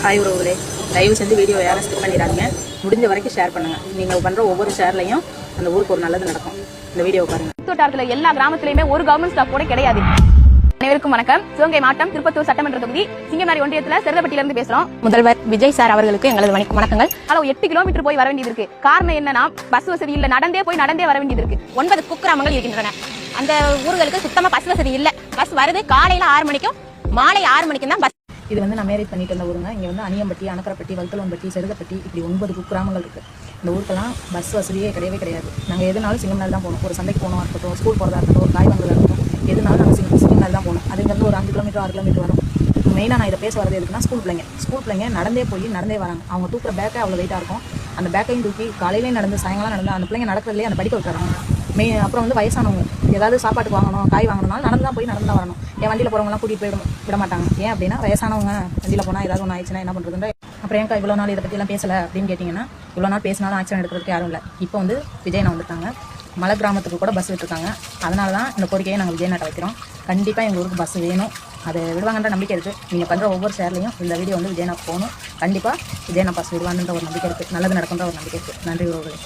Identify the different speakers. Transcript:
Speaker 1: Hi உறவுகளே, தயவு செஞ்சு வீடியோ யாரும் ஸ்கிப் பண்ணிடாதீங்க. முடிஞ்ச வரைக்கும் ஷேர் பண்ணுங்க. நீங்க பண்ற ஒவ்வொரு ஷேர்லையும் அந்த ஊருக்கு ஒரு நல்லது நடக்கும். இந்த வீடியோ பாருங்க.
Speaker 2: தோட்டாரத்துல எல்லா கிராமத்திலயுமே ஒரு கவர்மெண்ட் ஸ்டாஃப் கூட கிடையாது. அனைவருக்கும் வணக்கம். சிவகங்கை மாவட்டம் திருப்பத்தூர் சட்டமன்ற தொகுதி சிங்கமாரி ஒன்றியத்துல செருதப்பட்டியில இருந்து பேசுறோம். முதல்வர் விஜய் சார் அவர்களுக்கு எங்களது வணக்கங்கள். 8 கிலோமீட்டர் போய் வர வேண்டியது இருக்கு. காரணம் என்னன்னா பஸ் வசதி இல்ல, நடந்தே வர வேண்டியது இருக்கு. 9 குக்கிராமங்கள் இருக்கின்றன. அந்த ஊர்களுக்கு சுத்தமா பஸ் வசதி இல்ல. பஸ் வருது காலையில 6 மணிக்கும் மாலை 6 மணிக்கும் தான் பஸ்.
Speaker 1: இது நான் மேரேஜ் பண்ணிட்டு இருந்த ஊருங்க. இங்கே அணியம்பட்டி, அணக்கரப்பட்டி, வல்கலம்பட்டி, செருதப்பட்டி, இப்படி 9 குக்கிராமங்கள் இருக்குது. இந்த ஊருக்கெல்லாம் பஸ் வசதியே கிடையவே கிடையாது. நாங்கள் எதுனாலும் சிங்கம்நாள் தான் போகணும். ஒரு சந்தைக்கு போகணும் இருக்கட்டும், ஸ்கூல் போகிறதா இருக்கட்டும், ஒரு காய் வாங்குறதா இருக்கட்டும், எதுனாலும் நாங்கள் சிங்கம்நாள் தான் போகணும். அதுங்கிறது ஒரு 5 கிலோமீட்டர் 6 கிலோமீட்டர் வரும். மெயினாக நான் இதை பேச வரது எதுக்குன்னா, ஸ்கூல் பிள்ளைங்க நடந்தே வராங்க. அவங்க தூக்குற பேக்கே அவ்வளோ வெயிட்டாக இருக்கும். அந்த பேக்கையும் தூக்கி காலையிலேயும் நடந்து சாயங்காலம் நடந்து அந்த பிள்ளைங்க நடக்கிறதுலேயே அந்த படிக்க வைக்கிறாங்க. அப்புறம் வயசானவங்க ஏதாவது சாப்பாட்டுக்கு வாங்கணும், காய் வாங்கணும்னாலும் நடந்து தான் வரணும். என் வண்டியில் போகிறவங்களாம் கூட்டிகிட்டு போய் விட மாட்டாங்க. ஏன் அப்படின்னா, வயசானவங்க வண்டியில் போனால் ஏதாவது ஒன்று ஆயிடுச்சுன்னா என்ன பண்ணுறதுன்ற. அப்புறம் ஏன்க்கா இவ்வளோ நாள் இதை பற்றிலாம் பேசலை அப்படின்னு கேட்டிங்கன்னா, இவ்வளோ நாள் பேசினாலும் ஆக்ஷன் எடுக்கிறதுக்கு யாரும் இல்லை. இப்போ விஜயண்ணா வந்துட்டாங்க. மலை கிராமத்துக்கு கூட பஸ் விட்டுருக்காங்க. அதனால தான் இந்த கோரிக்கையை நாங்கள் விஜயநாட்டை வைக்கிறோம். கண்டிப்பாக எங்கள் ஊருக்கு பஸ் வேணும். அதை விடுவாங்கன்ற நம்பிக்கை இருக்குது. நீங்கள் பண்ணுற ஒவ்வொரு ஷேர்லையும் இந்த வீடியோ விஜயநாத் போகணும். கண்டிப்பாக விஜயநாத் பஸ் விடுவாங்கன்ற ஒரு நம்பிக்கை இருக்குது. நல்லது நடக்குன்ற ஒரு நம்பிக்கை இருக்குது. நன்றி உறவுகளே.